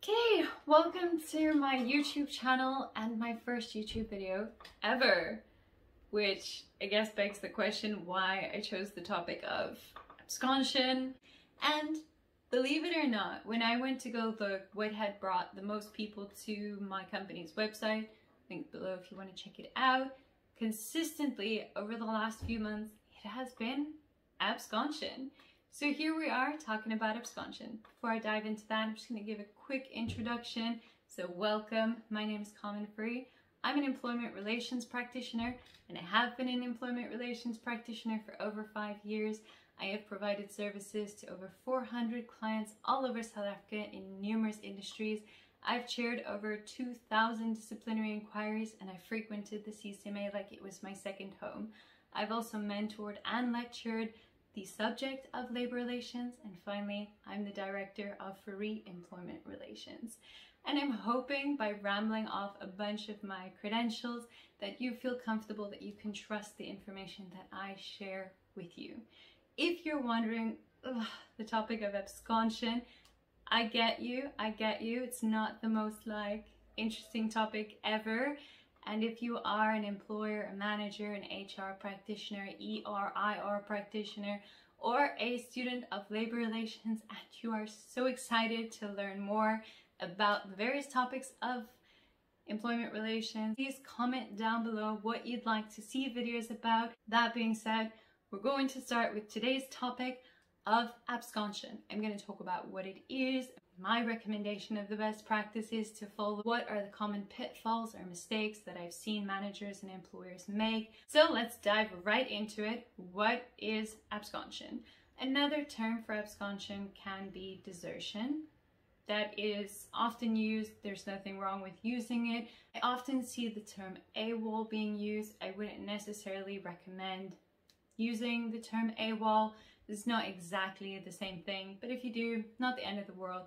Okay, welcome to my YouTube channel and my first YouTube video ever, which I guess begs the question why I chose the topic of absconsion. And believe it or not, when I went to go look what had brought the most people to my company's website, link below if you want to check it out, consistently over the last few months, it has been absconsion. So here we are talking about absconsion. Before I dive into that, I'm just going to give a quick introduction. So welcome, my name is Common Free. I'm an employment relations practitioner, and I have been an employment relations practitioner for over 5 years. I have provided services to over 400 clients all over South Africa in numerous industries. I've chaired over 2,000 disciplinary inquiries, and I frequented the CCMA like it was my second home. I've also mentored and lectured the subject of labor relations, and finally, I'm the director of free employment relations. And I'm hoping by rambling off a bunch of my credentials that you feel comfortable that you can trust the information that I share with you. If you're wondering, the topic of absconsion, I get you. It's not the most interesting topic ever. And if you are an employer, a manager, an HR practitioner, ER practitioner, or a student of labor relations, and you are so excited to learn more about the various topics of employment relations, please comment down below what you'd like to see videos about. That being said, we're going to start with today's topic of absconsion. I'm going to talk about what it is, my recommendation of the best practices to follow, what are the common pitfalls or mistakes that I've seen managers and employers make. So let's dive right into it. What is absconsion? Another term for absconsion can be desertion. That is often used. There's nothing wrong with using it. I often see the term AWOL being used. I wouldn't necessarily recommend using the term AWOL. It's not exactly the same thing, but if you do, not the end of the world.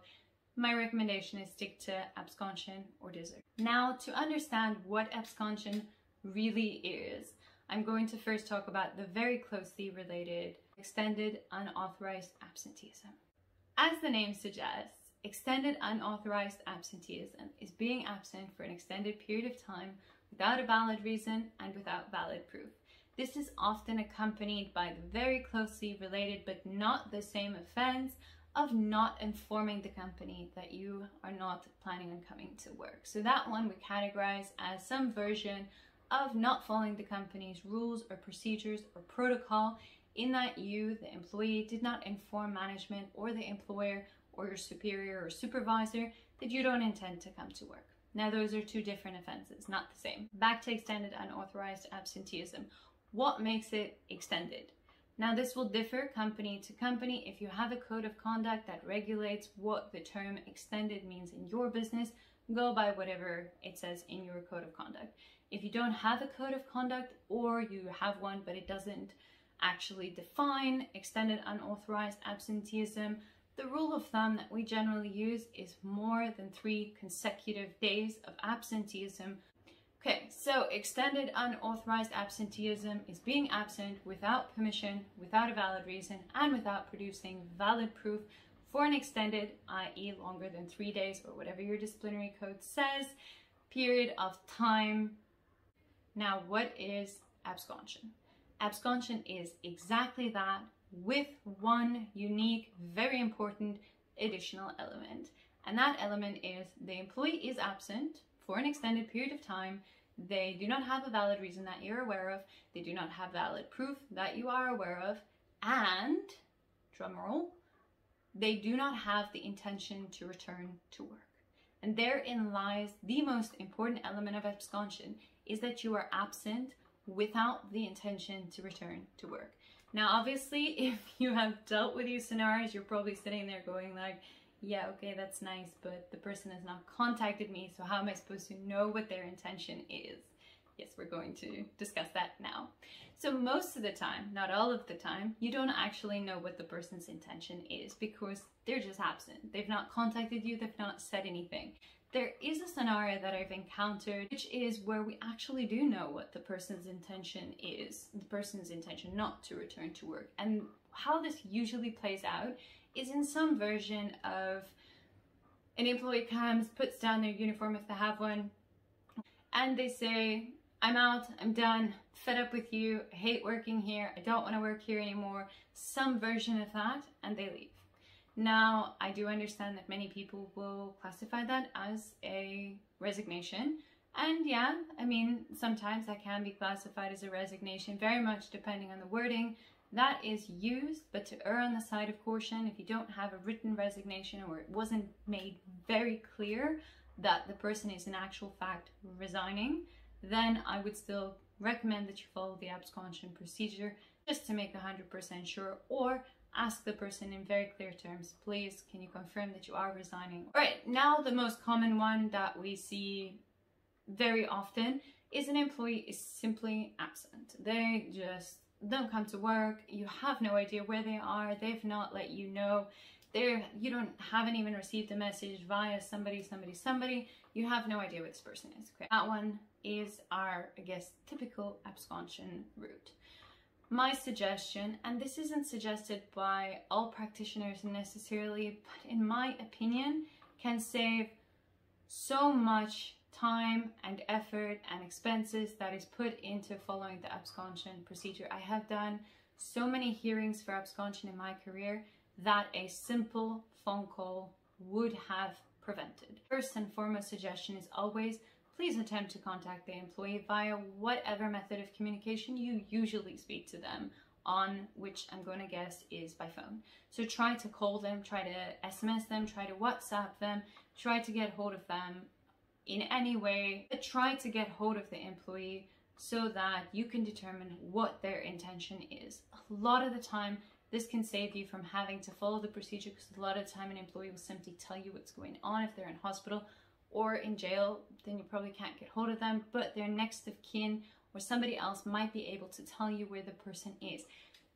My recommendation is stick to absconsion or desertion. Now, to understand what absconsion really is, I'm going to first talk about the very closely related extended unauthorized absenteeism. As the name suggests, extended unauthorized absenteeism is being absent for an extended period of time without a valid reason and without valid proof. This is often accompanied by the very closely related but not the same offense of not informing the company that you are not planning on coming to work. So that one we categorize as some version of not following the company's rules or procedures or protocol, in that you, the employee, did not inform management or the employer or your superior or supervisor that you don't intend to come to work. Now those are two different offenses, not the same. Back to extended unauthorized absenteeism. What makes it extended? Now this will differ company to company. If you have a code of conduct that regulates what the term extended means in your business, go by whatever it says in your code of conduct. If you don't have a code of conduct, or you have one but it doesn't actually define extended unauthorized absenteeism, the rule of thumb that we generally use is more than 3 consecutive days of absenteeism. Okay, so extended unauthorized absenteeism is being absent without permission, without a valid reason, and without producing valid proof for an extended, i.e. longer than 3 days or whatever your disciplinary code says, period of time. Now, what is absconsion? Absconsion is exactly that, with one unique, very important additional element. And that element is the employee is absent for an extended period of time. They do not have a valid reason that you're aware of. They do not have valid proof that you are aware of. And, drumroll, they do not have the intention to return to work. And therein lies the most important element of absconsion, is that you are absent without the intention to return to work. Now, obviously, if you have dealt with these scenarios, you're probably sitting there going like, yeah, okay, that's nice, but the person has not contacted me, so how am I supposed to know what their intention is? Yes, we're going to discuss that now. So most of the time, not all of the time, you don't actually know what the person's intention is because they're just absent. They've not contacted you, they've not said anything. There is a scenario that I've encountered, which is where we actually do know what the person's intention is, the person's intention not to return to work. And how this usually plays out is in some version of An employee comes, puts down their uniform if they have one, and they say, I'm out, I'm done, fed up with you, I hate working here, I don't want to work here anymore, some version of that, and they leave. Now, I do understand that many people will classify that as a resignation. And yeah, I mean, sometimes that can be classified as a resignation, very much depending on the wording that is used. But to err on the side of caution, if you don't have a written resignation or it wasn't made very clear that the person is in actual fact resigning, then I would still recommend that you follow the absconsion procedure just to make 100% sure, or ask the person in very clear terms, please, can you confirm that you are resigning? All right, now the most common one that we see very often is an employee is simply absent. They just don't come to work. You have no idea where they are. They've not let you know. You haven't even received a message via somebody. You have no idea where this person is. Okay? That one is our, I guess, typical absconsion route. My suggestion, and this isn't suggested by all practitioners necessarily, but in my opinion, can save so much time and effort and expenses that is put into following the absconsion procedure. I have done so many hearings for absconsion in my career that a simple phone call would have prevented. First and foremost suggestion is always, please attempt to contact the employee via whatever method of communication you usually speak to them on, which I'm going to guess is by phone. So try to call them, try to SMS them, try to WhatsApp them, try to get hold of them in any way, but try to get hold of the employee so that you can determine what their intention is. A lot of the time, this can save you from having to follow the procedure, because a lot of the time an employee will simply tell you what's going on. If they're in hospital or in jail, then you probably can't get hold of them, but their next of kin or somebody else might be able to tell you where the person is.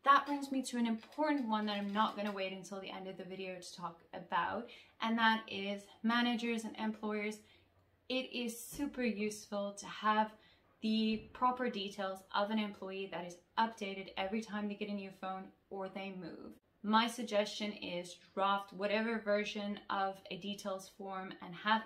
That brings me to an important one that I'm not going to wait until the end of the video to talk about, and that is managers and employers. It is super useful to have the proper details of an employee that is updated every time they get a new phone or they move. My suggestion is draft whatever version of a details form and have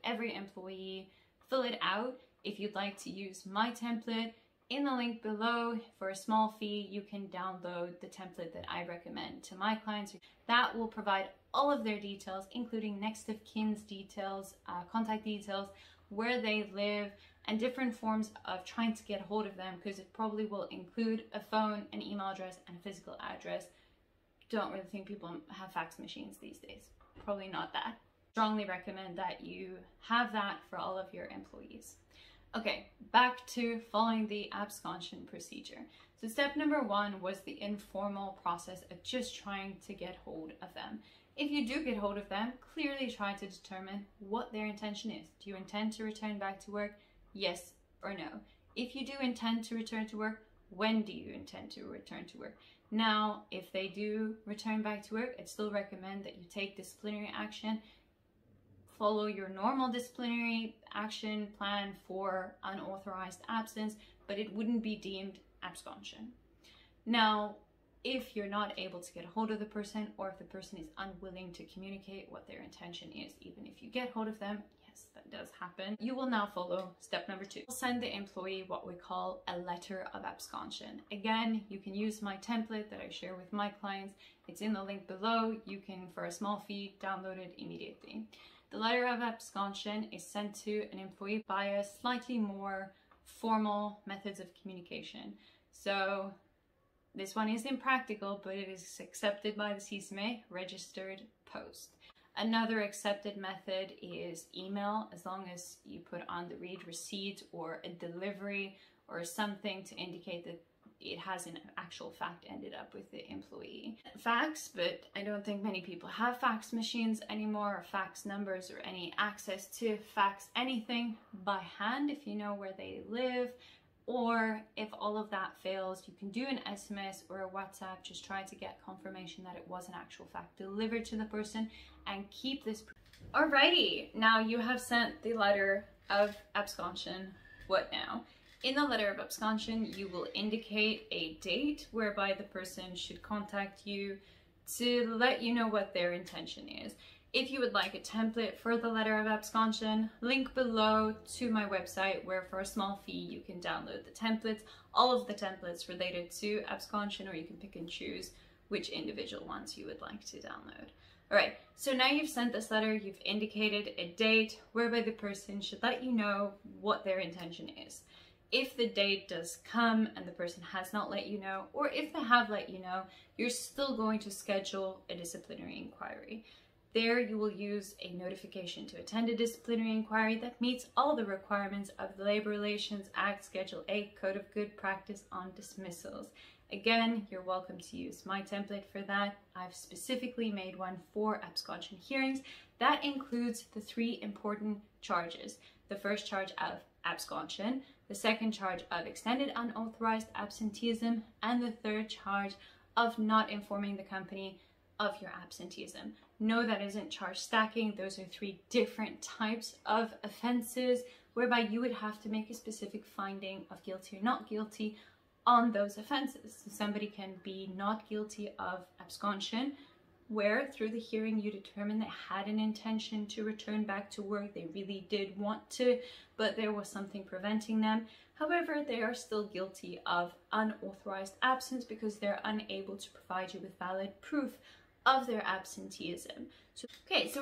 every employee fill it out. If you'd like to use my template, in the link below, for a small fee, you can download the template that I recommend to my clients. That will provide all of their details, including next of kin's details, contact details, where they live, and different forms of trying to get hold of them, because it probably will include a phone, an email address, and a physical address. Don't really think people have fax machines these days. Probably not that. Strongly recommend that you have that for all of your employees. Okay, back to following the absconsion procedure. So step number one was the informal process of just trying to get hold of them. If you do get hold of them, clearly try to determine what their intention is. Do you intend to return back to work? Yes or no. If you do intend to return to work, when do you intend to return to work? Now, if they do return back to work, I'd still recommend that you take disciplinary action. Follow your normal disciplinary action plan for unauthorized absence, but it wouldn't be deemed absconsion. Now, if you're not able to get a hold of the person, or if the person is unwilling to communicate what their intention is, even if you get hold of them, yes, that does happen, you will now follow step number two. Send the employee what we call a letter of absconsion. Again, you can use my template that I share with my clients. It's in the link below. You can, for a small fee, download it immediately. The letter of absconsion is sent to an employee via slightly more formal methods of communication. So this one is impractical, but it is accepted by the CCMA, registered post. Another accepted method is email, as long as you put on the read receipt or a delivery or something to indicate that it has in actual fact ended up with the employee. Fax, but I don't think many people have fax machines anymore, or fax numbers, or any access to fax anything by hand if you know where they live. Or if all of that fails, you can do an SMS or a WhatsApp. Just try to get confirmation that it was in actual fact delivered to the person, and keep this. Alrighty, now you have sent the letter of absconsion. What now? In the letter of absconsion, you will indicate a date whereby the person should contact you to let you know what their intention is. If you would like a template for the letter of absconsion, link below to my website where for a small fee you can download the templates, all of the templates related to absconsion, or you can pick and choose which individual ones you would like to download. All right, so now you've sent this letter, you've indicated a date whereby the person should let you know what their intention is. If the date does come and the person has not let you know, or if they have let you know, you're still going to schedule a disciplinary inquiry. There you will use a notification to attend a disciplinary inquiry that meets all the requirements of the Labor Relations Act Schedule 8 Code of Good Practice on Dismissals. Again, you're welcome to use my template for that. I've specifically made one for absconsion hearings. That includes the 3 important charges. The first charge of absconsion, the second charge of extended unauthorized absenteeism, and the third charge of not informing the company of your absenteeism. No, that isn't charge stacking. Those are 3 different types of offenses whereby you would have to make a specific finding of guilty or not guilty on those offenses. So somebody can be not guilty of absconsion, where through the hearing you determine they had an intention to return back to work, they really did want to, but there was something preventing them. However, they are still guilty of unauthorized absence because they're unable to provide you with valid proof of their absenteeism. So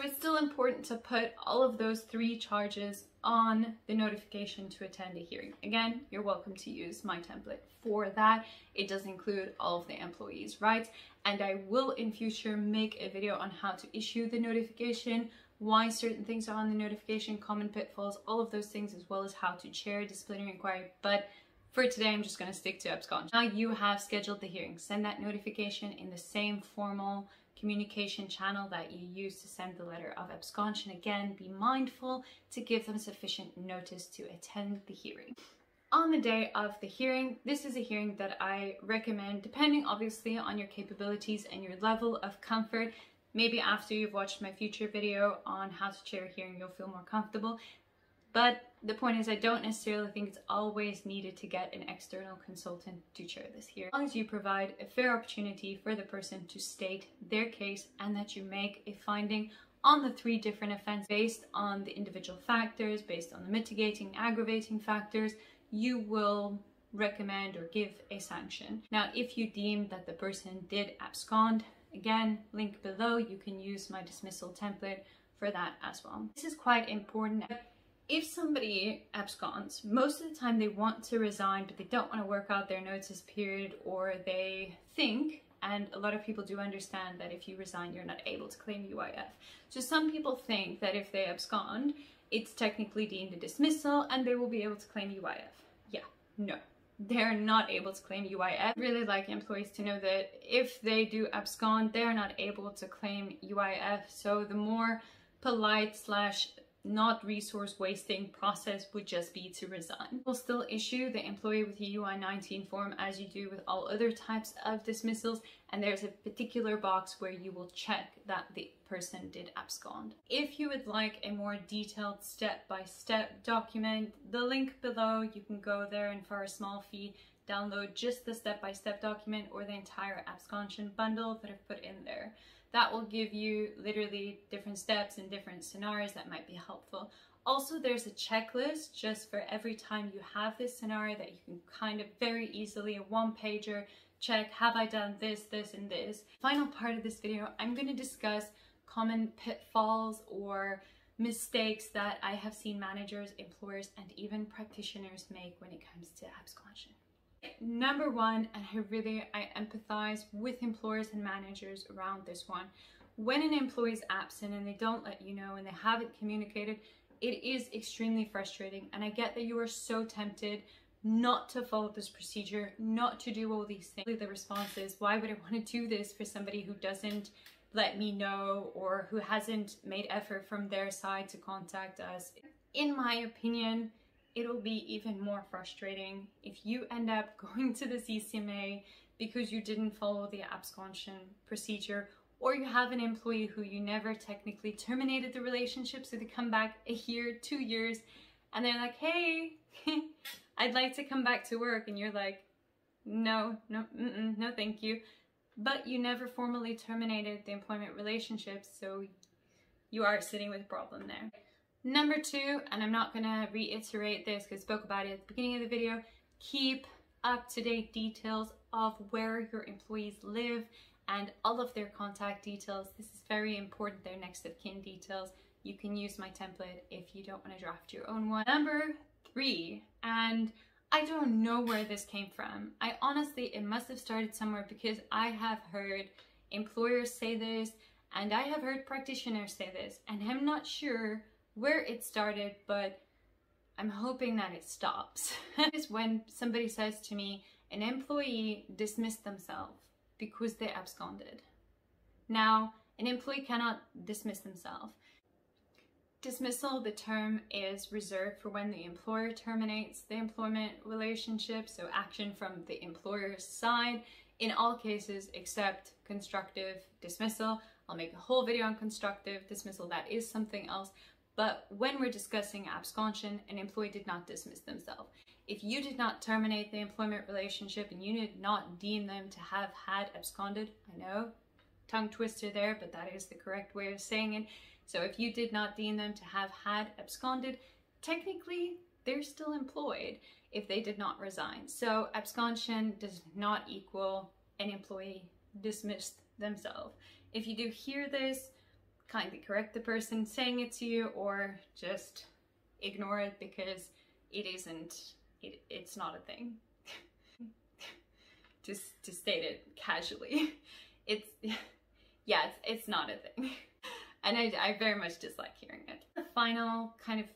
it's still important to put all of those 3 charges on the notification to attend a hearing. Again, you're welcome to use my template for that. It does include all of the employees' rights, and I will in future make a video on how to issue the notification, why certain things are on the notification, common pitfalls, all of those things, as well as how to chair a disciplinary inquiry. But for today, I'm just going to stick to absconsion. Now you have scheduled the hearing. Send that notification in the same formal communication channel that you use to send the letter of absconsion. Again, be mindful to give them sufficient notice to attend the hearing. On the day of the hearing, this is a hearing that I recommend, depending obviously on your capabilities and your level of comfort. Maybe after you've watched my future video on how to chair a hearing, you'll feel more comfortable. But the point is, I don't necessarily think it's always needed to get an external consultant to chair this hearing. As long as you provide a fair opportunity for the person to state their case and that you make a finding on the 3 different offenses based on the individual factors, based on the mitigating, aggravating factors, you will recommend or give a sanction. Now, if you deem that the person did abscond, again, link below, you can use my dismissal template for that as well. This is quite important. If somebody absconds, most of the time they want to resign, but they don't want to work out their notice period, or they think, and a lot of people do understand, that if you resign, you're not able to claim UIF. So some people think that if they abscond, it's technically deemed a dismissal and they will be able to claim UIF. Yeah, no. They're not able to claim UIF. I really like employees to know that if they do abscond, they're not able to claim UIF. So the more polite / not resource wasting process would just be to resign. We'll still issue the employee with a UI-19 form as you do with all other types of dismissals, and there's a particular box where you will check that the person did abscond. If you would like a more detailed step-by-step document, the link below, you can go there and for a small fee download just the step-by-step document or the entire absconsion bundle that I've put in there. That will give you literally different steps and different scenarios that might be helpful. Also, there's a checklist just for every time you have this scenario that you can kind of very easily, a 1-pager, check, have I done this, this, and this. Final part of this video, I'm going to discuss common pitfalls or mistakes that I have seen managers, employers, and even practitioners make when it comes to absconsion. Number 1, and I empathize with employers and managers around this one. When an employee is absent and they don't let you know and they haven't communicated, it is extremely frustrating. And I get that you are so tempted not to follow this procedure, not to do all these things. The response is, why would I want to do this for somebody who doesn't let me know or who hasn't made effort from their side to contact us? In my opinion, it'll be even more frustrating if you end up going to the CCMA because you didn't follow the absconsion procedure, or you have an employee who you never technically terminated the relationship, so they come back a year, 2 years, and they're like, hey, I'd like to come back to work, and you're like, no, no thank you. But you never formally terminated the employment relationship, so you are sitting with a problem there. Number 2, and I'm not gonna reiterate this because I spoke about it at the beginning of the video, keep up-to-date details of where your employees live and all of their contact details. This is very important, their next of kin details. You can use my template if you don't want to draft your own one. Number 3, and I don't know where this came from. I honestly, it must have started somewhere because I have heard employers say this and I have heard practitioners say this, and I'm not sure where it started, but I'm hoping that it stops. Is when somebody says to me, an employee dismissed themselves because they absconded. Now, an employee cannot dismiss themselves. Dismissal, the term is reserved for when the employer terminates the employment relationship, so action from the employer's side in all cases except constructive dismissal. I'll make a whole video on constructive dismissal, that is something else. But when we're discussing absconsion, an employee did not dismiss themselves. If you did not terminate the employment relationship and you did not deem them to have had absconded, I know, tongue twister there, but that is the correct way of saying it. So if you did not deem them to have had absconded, technically they're still employed if they did not resign. So absconsion does not equal an employee dismissed themselves. If you do hear this, kindly correct the person saying it to you or just ignore it because it's not a thing. Just to state it casually, it's not a thing. And I very much dislike hearing it. The final kind of,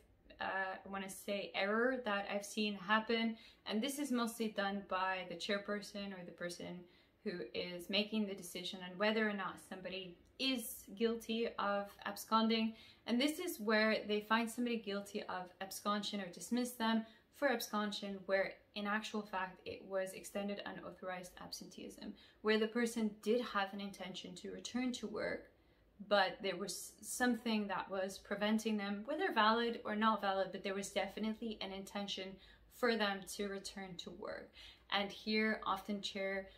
I want to say error that I've seen happen, and this is mostly done by the chairperson or the person who is making the decision on whether or not somebody is guilty of absconding. And this is where they find somebody guilty of absconsion or dismiss them for absconsion where in actual fact it was extended unauthorized absenteeism, where the person did have an intention to return to work, but there was something that was preventing them, whether valid or not valid, but there was definitely an intention for them to return to work. And here often chair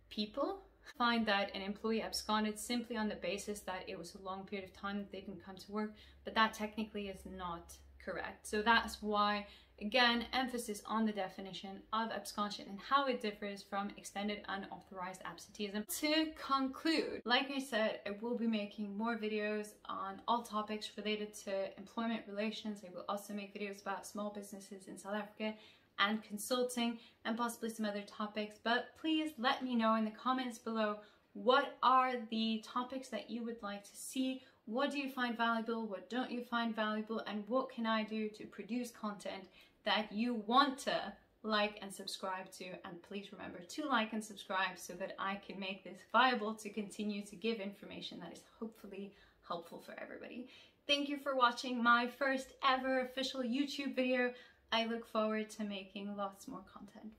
people find that an employee absconded simply on the basis that it was a long period of time that they didn't come to work, but that technically is not correct. So that's why, again, emphasis on the definition of absconsion and how it differs from extended unauthorized absenteeism. To conclude, like I said, I will be making more videos on all topics related to employment relations. I will also make videos about small businesses in South Africa and consulting and possibly some other topics, but please let me know in the comments below what are the topics that you would like to see. What do you find valuable? What don't you find valuable? And what can I do to produce content that you want to like and subscribe to? And please remember to like and subscribe so that I can make this viable to continue to give information that is hopefully helpful for everybody. Thank you for watching my first ever official YouTube video. I look forward to making lots more content.